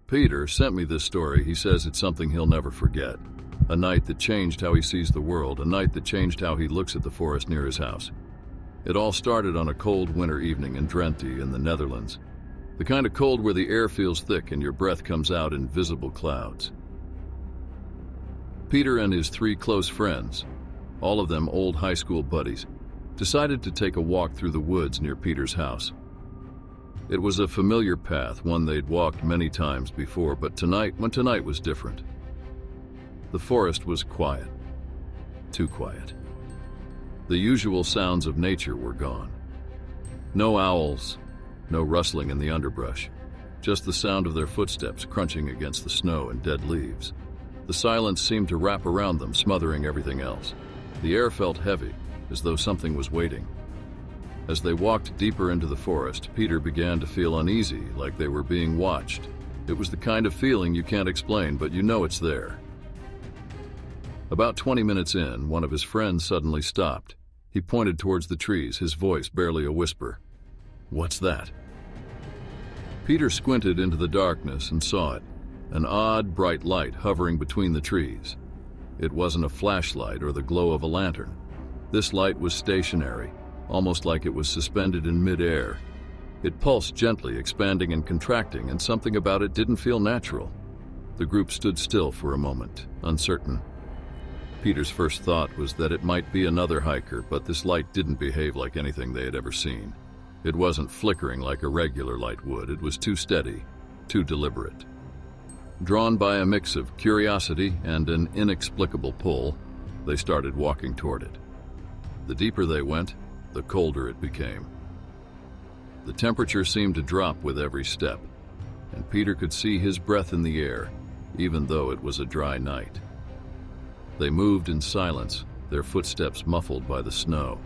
Peter sent me this story. He says it's something he'll never forget. A night that changed how he sees the world, a night that changed how he looks at the forest near his house. It all started on a cold winter evening in Drenthe in the Netherlands. The kind of cold where the air feels thick and your breath comes out in visible clouds. Peter and his 3 close friends, all of them old high school buddies, decided to take a walk through the woods near Peter's house. It was a familiar path, one they'd walked many times before, but tonight was different. The forest was quiet. Too quiet. The usual sounds of nature were gone. No owls, no rustling in the underbrush, just the sound of their footsteps crunching against the snow and dead leaves. The silence seemed to wrap around them, smothering everything else. The air felt heavy, as though something was waiting. As they walked deeper into the forest, Peter began to feel uneasy, like they were being watched. It was the kind of feeling you can't explain, but you know it's there. About 20 minutes in, one of his friends suddenly stopped. He pointed towards the trees, his voice barely a whisper. "What's that?" Peter squinted into the darkness and saw it, an odd, bright light hovering between the trees. It wasn't a flashlight or the glow of a lantern. This light was stationary, almost like it was suspended in mid-air. It pulsed gently, expanding and contracting, and something about it didn't feel natural. The group stood still for a moment, uncertain. Peter's first thought was that it might be another hiker, but this light didn't behave like anything they had ever seen. It wasn't flickering like a regular light would. It was too steady, too deliberate. Drawn by a mix of curiosity and an inexplicable pull, they started walking toward it. The deeper they went, the colder it became. The temperature seemed to drop with every step, and Peter could see his breath in the air, even though it was a dry night. They moved in silence, their footsteps muffled by the snow.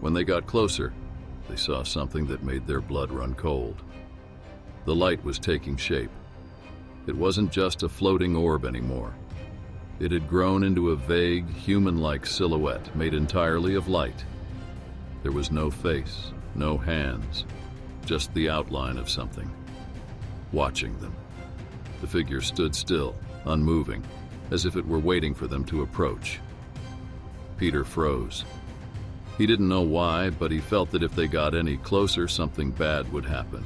When they got closer, they saw something that made their blood run cold. The light was taking shape. It wasn't just a floating orb anymore. It had grown into a vague, human-like silhouette made entirely of light. There was no face, no hands, just the outline of something, watching them. The figure stood still, unmoving, as if it were waiting for them to approach. Peter froze. He didn't know why, but he felt that if they got any closer, something bad would happen.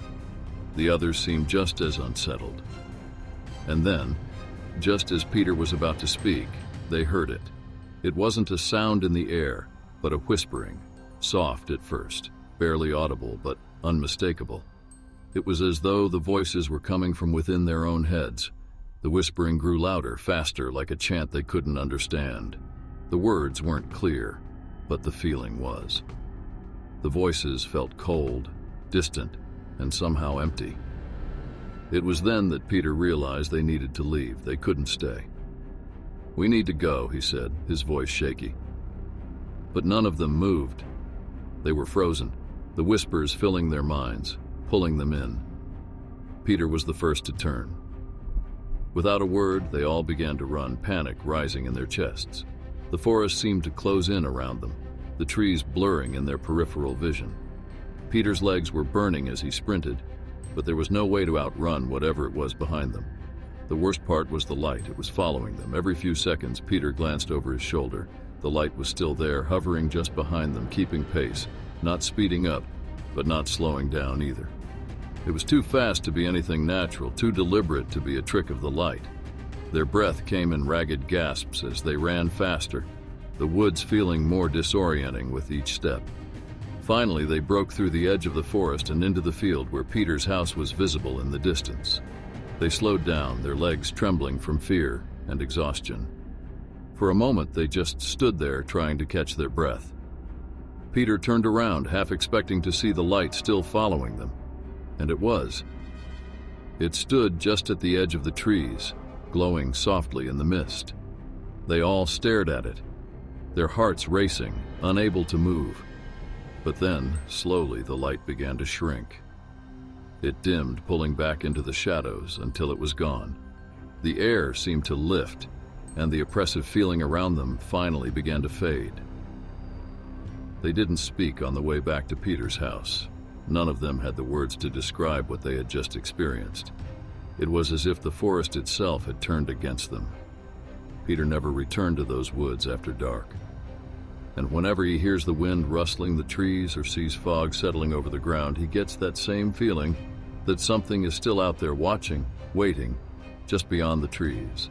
The others seemed just as unsettled. And then, just as Peter was about to speak, they heard it. It wasn't a sound in the air, but a whispering, soft at first, barely audible, but unmistakable. It was as though the voices were coming from within their own heads. The whispering grew louder, faster, like a chant they couldn't understand. The words weren't clear, but the feeling was. The voices felt cold, distant, and somehow empty. It was then that Peter realized they needed to leave. They couldn't stay. "We need to go," he said, his voice shaky. But none of them moved. They were frozen, the whispers filling their minds, pulling them in. Peter was the first to turn. Without a word, they all began to run, panic rising in their chests. The forest seemed to close in around them, the trees blurring in their peripheral vision. Peter's legs were burning as he sprinted, but there was no way to outrun whatever it was behind them. The worst part was the light. It was following them. Every few seconds, Peter glanced over his shoulder. The light was still there, hovering just behind them, keeping pace, not speeding up, but not slowing down either. It was too fast to be anything natural, too deliberate to be a trick of the light. Their breath came in ragged gasps as they ran faster, the woods feeling more disorienting with each step. Finally, they broke through the edge of the forest and into the field where Peter's house was visible in the distance. They slowed down, their legs trembling from fear and exhaustion. For a moment, they just stood there trying to catch their breath. Peter turned around, half expecting to see the light still following them. And it was. It stood just at the edge of the trees, glowing softly in the mist. They all stared at it, their hearts racing, unable to move. But then, slowly, the light began to shrink. It dimmed, pulling back into the shadows until it was gone. The air seemed to lift, and the oppressive feeling around them finally began to fade. They didn't speak on the way back to Peter's house. None of them had the words to describe what they had just experienced. It was as if the forest itself had turned against them. Peter never returned to those woods after dark. And whenever he hears the wind rustling the trees or sees fog settling over the ground, he gets that same feeling that something is still out there watching, waiting, just beyond the trees.